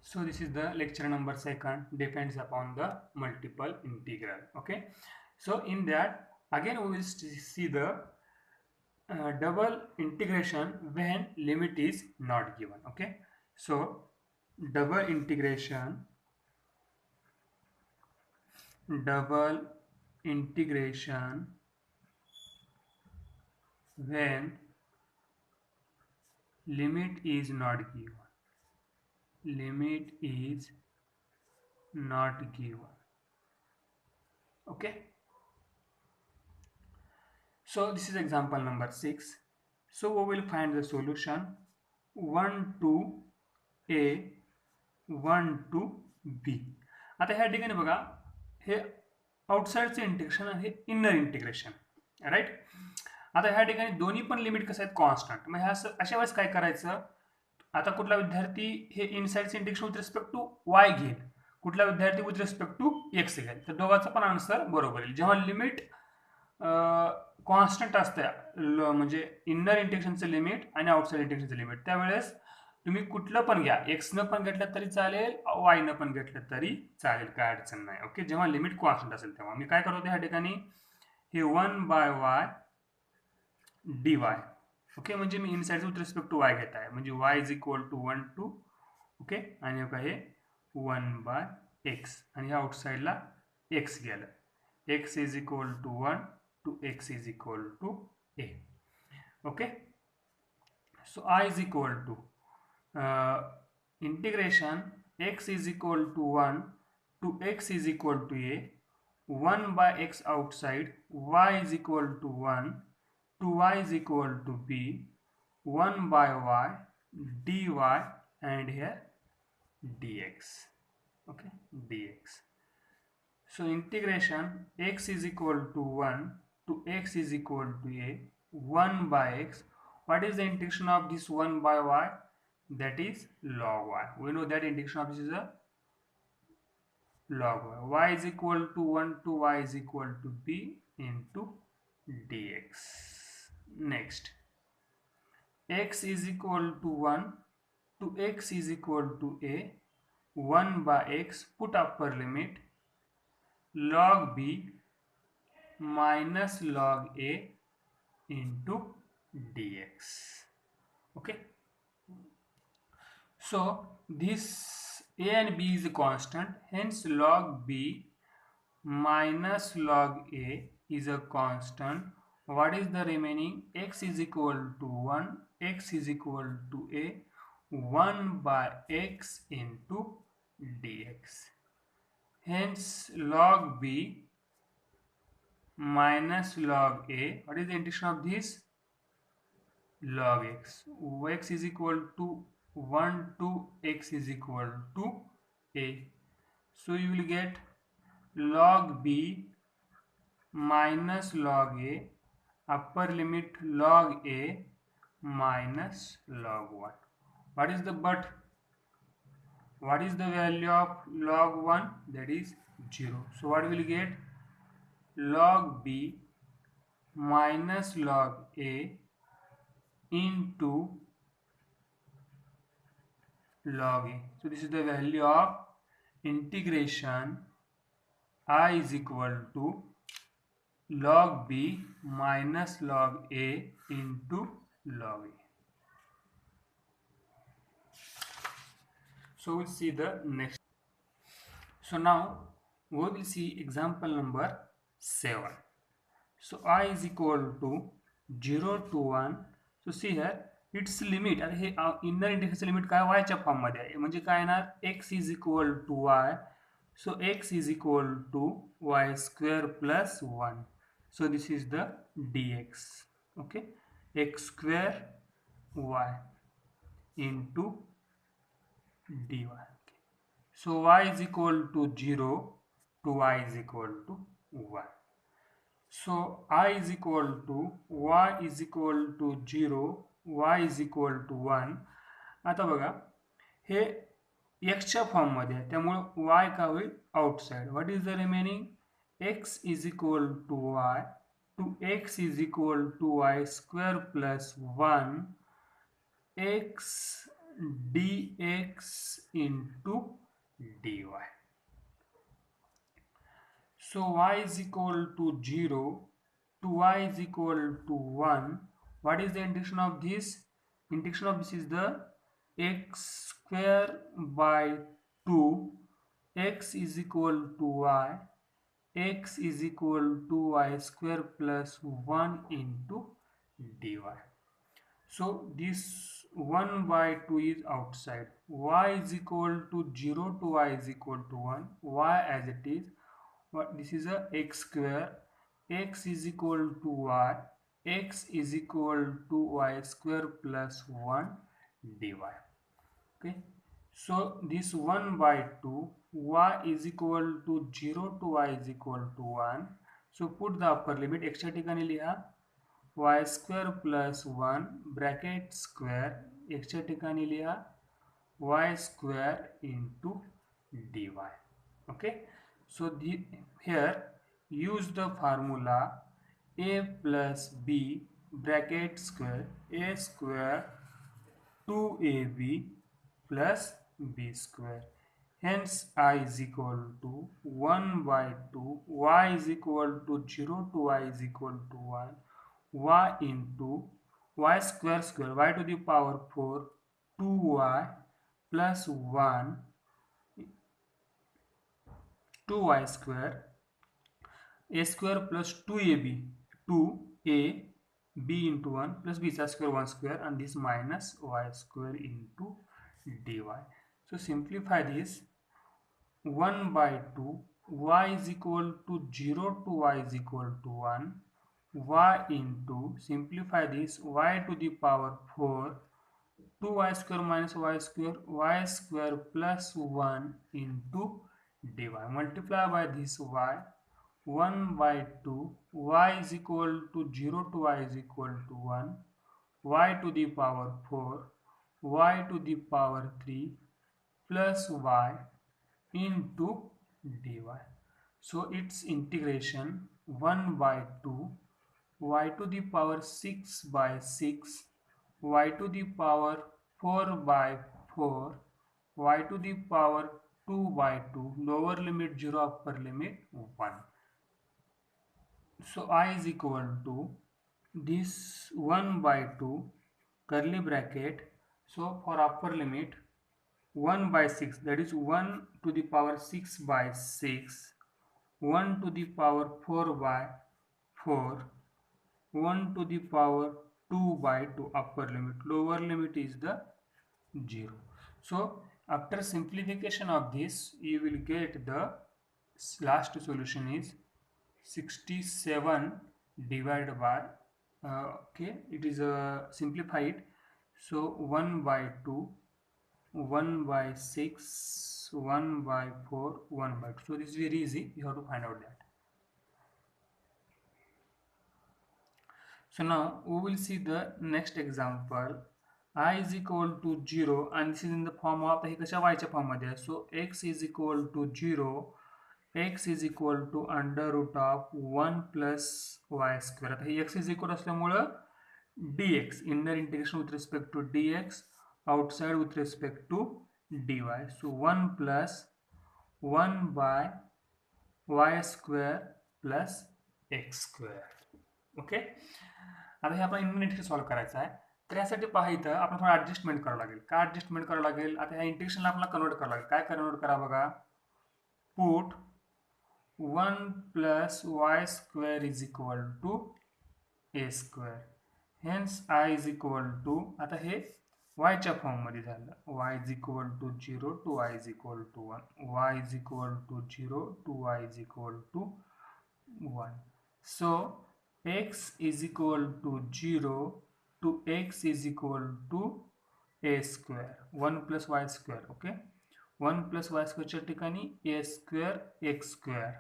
So this is the lecture number 2nd, depends upon the multiple integral. Okay, so in that again we will see the double integration when limit is not given. Okay, so double integration double integration when limit is not given, limit is not given. Okay, so this is example number 6. So we will find the solution 1 to A 1 to B. आता ह्या ठिकाणी बघा, हे आउटसाइडचं integration आणि हे inner integration, right. आता ह्या ठिकाणी दोन्ही पण लिमिट कसं आहेत, कॉन्स्टंट. मग ह्या अशा वेळेस काय करायचं, आता कुठला विद्यार्थी हे इनसाइडचं इंटिग्रेशन विथ रिस्पेक्ट टू वाय घेईल, कुठला विद्यार्थी विथ रिस्पेक्ट टू एक्स घेईल, तर दोघांचा पण आन्सर बरोबर येईल. जेव्हा लिमिट कॉन्स्टंट असतं, म्हणजे इनर इंटिग्रेशनचं लिमिट आणि आउटसाइड इंटिग्रेशनचं लिमिट, त्यावेळेस तुम्ही कुठलं पण घ्या, एक्सनं पण घेतलं तरी चालेल, वायनं पण घेतलं तरी चालेल, काय अडचण नाही. ओके, जेव्हा लिमिट कॉन्स्टंट असेल तेव्हा मी काय करतो ह्या ठिकाणी, हे 1/y dy. ओके, म्हणजे मी inside with respect to y घेत आहे, म्हणजे y is equal to 1 to, okay, आणि हे 1/x, आणि ह्या आउटसाइडला x गेलं, x is equal to 1 to x is equal to a. Okay, so I is equal to integration x is equal to 1 to x is equal to a, 1 by x outside, y is equal to 1 to y is equal to b, 1 by y dy, and here dx. Okay, dx. So integration x is equal to 1 to x is equal to a, 1 by x. What is the integration of this 1 by y? That is log y. We know that integration of this is a log y. Y is equal to 1 to y is equal to b into dx. Next, x is equal to 1 to x is equal to a, 1 by x, put upper limit, log b minus log a into dx. Okay, so this a and b is a constant, hence log b minus log a is a constant. What is the remaining? X is equal to 1, x is equal to a, 1 by x into dx. Hence log b minus log a, what is the integration of this? Log x. X is equal to 1 to x is equal to a. So you will get log b minus log a, upper limit log a minus log 1. What is the but? What is the value of log 1? That is 0. So what will you get? Log b minus log a into log a. So this is the value of integration I is equal to log b minus log a into log a. So we'll see the next. So now we will see example number 7. So I is equal to 0 to 1. So see here its limit, आता हे inner इंटिग्रेशनचं limit काय, y च्या form मध्ये आहे, म्हणजे काय येणार, x is equal to y. So x is equal to y square plus 1. So this is the dx. Okay, x square y into dy. Okay. So y is equal to 0 to y is equal to 1. So I is equal to y is equal to 0, y is equal to 1. आता बघा हे x च्या form मध्ये आहे, त्यामुळे y का होईल, outside. What is the remaining? x is equal to y to x is equal to y square plus 1 x dx into So y is equal to 0 to y is equal to 1. What is the integration of this? Integration of this is the x square by 2. X is equal to y. X is equal to y square plus 1 into dy. So this 1 by 2 is outside. Y is equal to 0 to y is equal to 1. Y as it is. What this is a x square. X is equal to y. X is equal to y square plus 1 dy. Okay. So this 1 by 2, y is equal to 0 to y is equal to 1. So put the upper limit. x च्या ठिकाणी लिहा y square plus 1 bracket square, x च्या ठिकाणी लिहा y square into dy. Okay. So here use the formula a plus b bracket square a square 2ab plus b square. Hence I is equal to 1 by 2, y is equal to 0 to y is equal to 1, y into y square square, y to the power 4, 2y plus 1, 2y square, a square plus 2ab, 2a, b into 1 plus b square 1 square, and this minus y square into dy. So simplify this. 1 by 2, y is equal to 0 to y is equal to 1, y into, simplify this, y to the power 4, 2y square minus y square plus 1 into dy. Multiply by this y, 1 by 2, y is equal to 0 to y is equal to 1, y to the power 4, y to the power 3 plus y into dy. So its integration 1 by 2, y to the power 6 by 6, y to the power 4 by 4, y to the power 2 by 2, lower limit 0, upper limit 1. So I is equal to this 1 by 2 curly bracket. So for upper limit 1 by 6, that is 1 to the power 6 by 6, 1 to the power 4 by 4, 1 to the power 2 by 2, upper limit, lower limit is the 0. So after simplification of this, you will get the last solution is 67 divided by okay, it is simplified. So 1 by 2, 1 by 6, 1 by 4, 1 by 2. So this is very easy, you have to find out that. So now we will see the next example. I is equal to 0 and this is in the form of y च्या form मध्ये. So x is equal to 0, x is equal to under root of 1 plus y square. आता हे x is equal असल्यामुळं dx, inner integration with respect to dx, outside with respect to dy. So 1 plus 1 by y square plus x square. Okay. आता हे आपण integration solve करायचं आहे. तर यासाठी पहा इथं आपण थोडं ॲडजस्टमेंट करावं लागेल. काय ॲडजस्टमेंट करावं लागेल? आता ह्या इंटिग्रेशनला आपल्याला कन्वर्ट करावं लागेल. काय कन्वर्ट करा बघा. Put 1 plus y square is equal to a square. Hence I is equal to, आता हे वायच्या फॉर्ममध्ये झालं. y is equal to 0 to y is equal to 1, y is equal to 0 to y is equal to 1. So x is equal to 0 to x is equal to a square, 1 plus y square. Okay, 1 plus y square च्या ठिकाणी a square x square,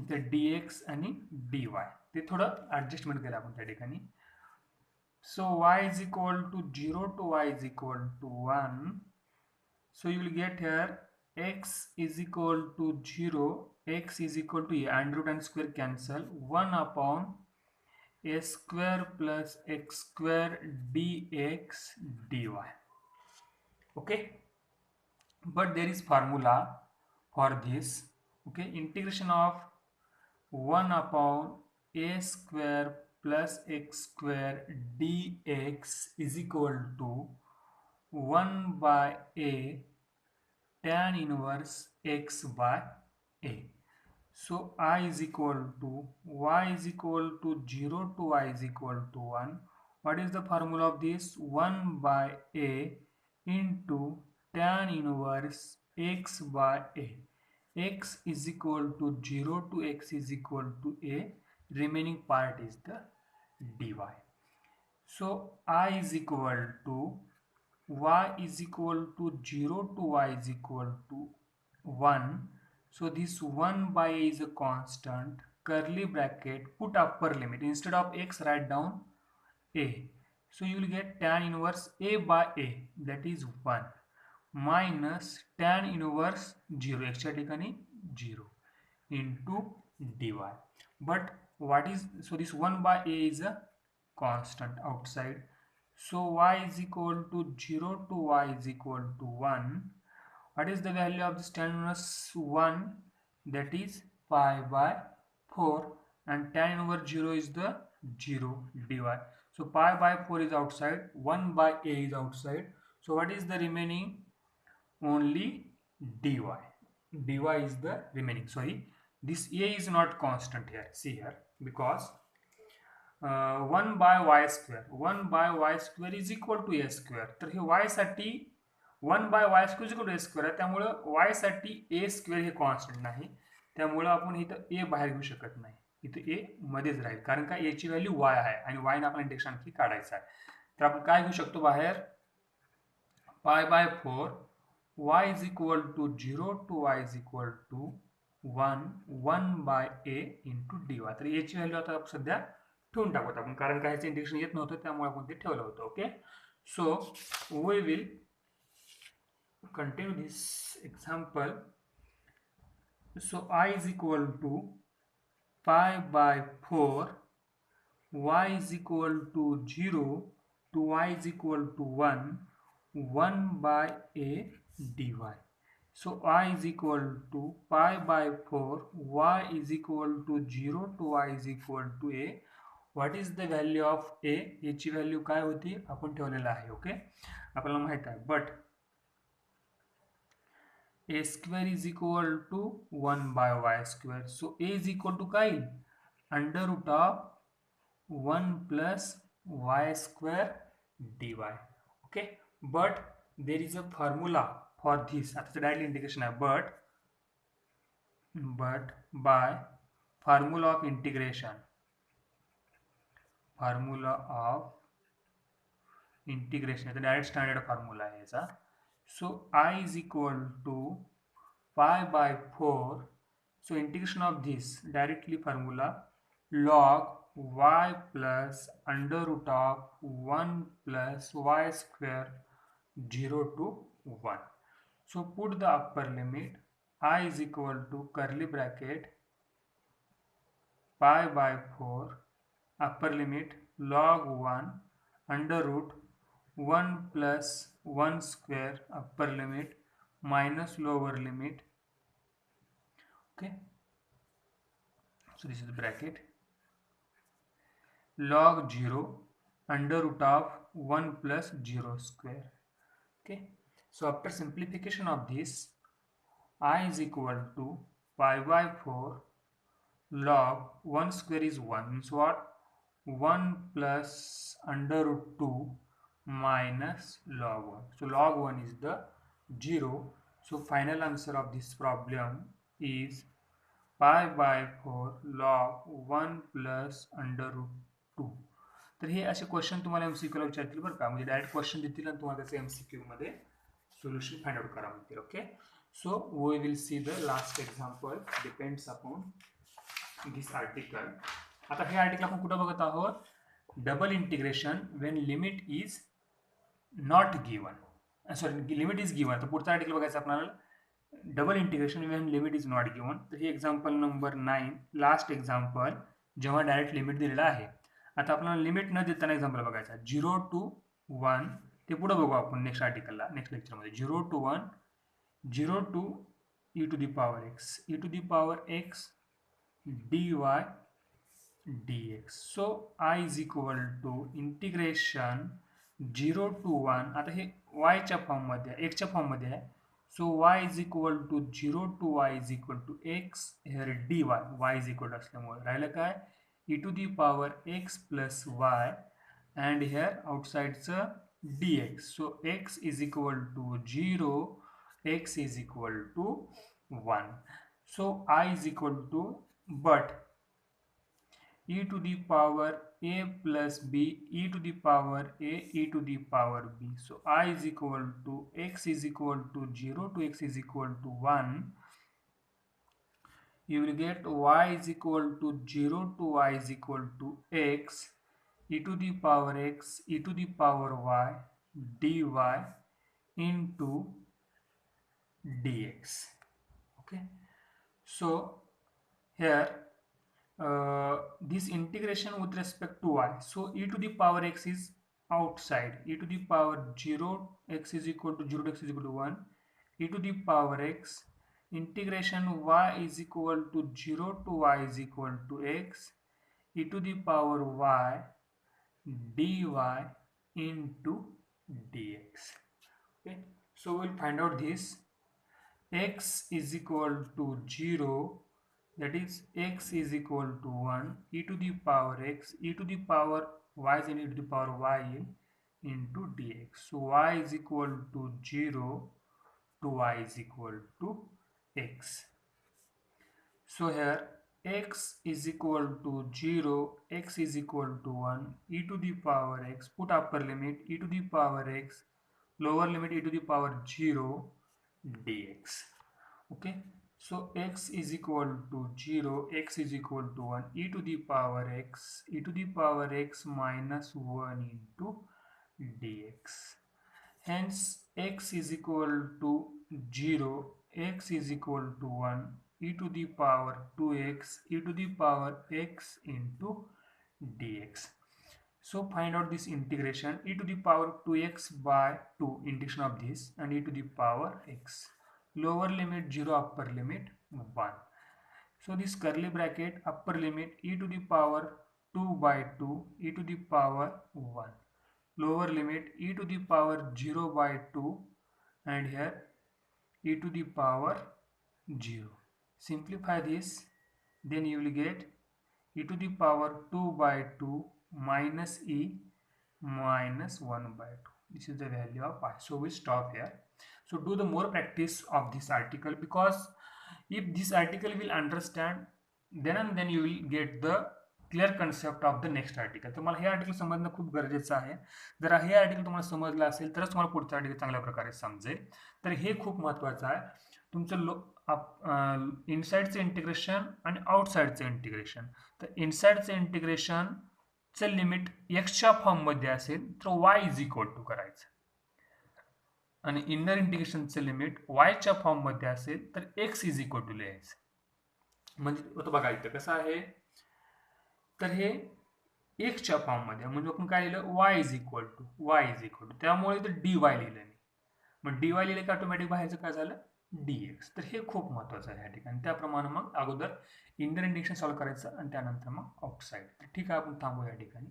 इथे dx आणि dy. ते थोडं adjustment केलं आपण त्या ठिकाणी. So y is equal to 0 to y is equal to 1. So you will get here x is equal to 0, x is equal to a, and root and square cancel, 1 upon a square plus x square dx dy. Okay, but there is formula for this. Okay, integration of 1 upon a square plus x square dx is equal to 1 by a tan inverse x by a. So I is equal to y is equal to 0 to y is equal to 1. What is the formula of this? 1 by a into tan inverse x by a. X is equal to 0 to x is equal to a. Remaining part is the dy. So I is equal to y is equal to 0 to y is equal to 1. So this 1 by a is a constant, curly bracket, put upper limit. Instead of x, write down a. So you will get tan inverse a by a, that is 1, minus tan inverse 0, x च्या ठिकाणी 0, into dy. But what is, so this 1 by a is a constant outside. So y is equal to 0 to y is equal to 1. What is the value of this tan inverse 1? That is pi by 4, and tan inverse 0 is the 0 dy. So pi by 4 is outside, 1 by a is outside. So what is the remaining? Only dy. Dy is the remaining. Sorry, this a is not constant here. See here, because 1 by y square is equal to a square. तर हे y साठी 1 by y square is equal to a square आहे, त्यामुळं y साठी a square hey constant नाही, त्यामुळं आपण इथं a बाहेर घेऊ शकत नाही, इथं a मध्येच राहील, कारण का a ची व्हॅल्यू y आहे आणि y ना आपण इंडेक्स आणखी काढायचा आहे. तर आपण काय घेऊ शकतो बाहेर? Pi by 4 y is equal to 0 to y is equal to 1 by a into dy. तर a ची व्हॅल्यू आता सध्या ठेवून टाकूत आपण, कारण काय ह्याचं इंडेक्शन येत नव्हतं, त्यामुळे आपण ते ठेवलं होतं. Okay, so we will continue this example. सो I is equal to pi by 4, y is equal to 0 to y is equal to 1 by a dy. So I is equal to pi by 4, y is equal to 0 to y is equal to a. What is the value of a? याची value काय होती आपण ठेवलेला आहे. Okay, आपल्याला माहित आहे, but a square is equal to 1 by y square. So a is equal to काय? Under root of 1 plus y square dy. Okay, but there is a formula for this. आता डायरेक्ट इंटिग्रेशन आहे, but by formula of integration, तर direct standard formula आहे याचा. सो I is equal to pi by 4. So integration of this, directly formula, log y plus under root of 1 plus y square 0 to 1. So put the upper limit. I is equal to curly bracket pi by 4 upper limit log 1 under root 1 plus 1 square upper limit minus lower limit. Okay, so this is the bracket log 0 under root of 1 plus 0 square. Okay, so after simplification of this, I is equal to pi by 4 log 1 square is 1, means what? 1 plus under root 2 minus log 1. So log 1 is the 0. So final answer of this problem is pi by 4 log 1 plus under root 2. तर हे असे question तुम्हाला MCQ ला विचारतील बरं का, म्हणजे direct question देतील आणि तुम्हाला त्याचं एमसीक्यू मध्ये सोल्युशन फाइंड आउट करा म्हणतील. Okay, so we will see the last example depends upon this article. आता हे आर्टिकल आपण कुठं बघत आहोत? Double integration when limit is not given, sorry limit is given. तर पुढचा आर्टिकल बघायचा आपल्याला double integration when limit is not given. तर हे एक्झाम्पल नंबर 9, लास्ट एक्झाम्पल, जेव्हा डायरेक्ट लिमिट दिलेला आहे. आता आपल्याला लिमिट न देताना एक्झाम्पल बघायचा 0 to 1, ते पुढे बघू आपण नेक्स्ट आर्टिकलला, नेक्स्ट लेक्चरमध्ये. 0 to 1, 0 to e to the power x dy dx. So I is equal to integration 0 to 1. आता हे y च्या फॉर्म मध्ये x च्या फॉर्म मध्ये आहे. So y is equal to 0 to y is equal to x. here dy y is equal to असल्यामुळे राहिलं काय e to the power x plus y and here outsideचं dx. So x is equal to 0, x is equal to 1. So I is equal to, but e to the power a plus b, e to the power a, e to the power b. So I is equal to x is equal to 0 to x is equal to 1. You will get y is equal to 0 to y is equal to x, e to the power x, e to the power y, dy into dx. Okay, so here this integration with respect to y. So e to the power x is outside, e to the power 0 x is equal to 0 to x is equal to 1, e to the power x, integration y is equal to 0 to y is equal to x, e to the power y dy into dx. Okay, so we'll find out this. X is equal to 0, that is x is equal to 1, e to the power x, e to the power y is in e to the power y into dx. So y is equal to 0 to y is equal to x. So here x is equal to 0, x is equal to 1, e to the power x, put upper limit e to the power x, lower limit e to the power 0 dx. Okay, so x is equal to 0, x is equal to 1, e to the power x, e to the power x minus 1 into dx. Hence x is equal to 0, x is equal to 1, e to the power 2x, e to the power x into dx. So find out this integration, e to the power 2x by 2, integration of this, and e to the power x. Lower limit 0, upper limit 1. So this curly bracket, upper limit e to the power 2 by 2, e to the power 1. Lower limit e to the power 0 by 2, and here e to the power 0. Simplify this, then you will get e to the power 2 by 2 minus e minus 1 by 2. This is the value of pi. So we stop here. So do the more practice of this article, because if this article will understand, then and then you will get the clear concept of the next article. तुम्हाला हे article समजणं खूप गरजेचं आहे. जर हे article तुम्हाला समजलं असेल तरच तुम्हाला पुढचं आर्टिकल चांगल्या प्रकारे समजेल. तर हे खूप महत्त्वाचं आहे. तुमचं इनसाइडचं इंटिग्रेशन आणि आउटसाइडचं इंटिग्रेशन. तर इनसाइडचं इंटिग्रेशन चं लिमिट एक्सच्या फॉर्म मध्ये असेल तर y इज इक्वल टू करायचं, आणि इनर इंटिग्रेशनचं लिमिट y च्या फॉर्म मध्ये असेल तर x इज इक्वल टू लिहायचं. म्हणजे आता बघा इथं कसं आहे, तर हे x च्या फॉर्म मध्ये, म्हणजे आपण काय लिहिलं y इज इक्वल टू, त्यामुळे इथं dy लिहिलं मी. मग dy लिहिलं की ऑटोमॅटिक बाहेरचं काय झालं dx. तर हे खूप महत्त्वाचं आहे या ठिकाणी. त्याप्रमाणे मग अगोदर इनर इंटिग्रेशन सॉल्व्ह करायचं आणि त्यानंतर मग आउटसाइड. ठीक आहे, आपण थांबू या ठिकाणी.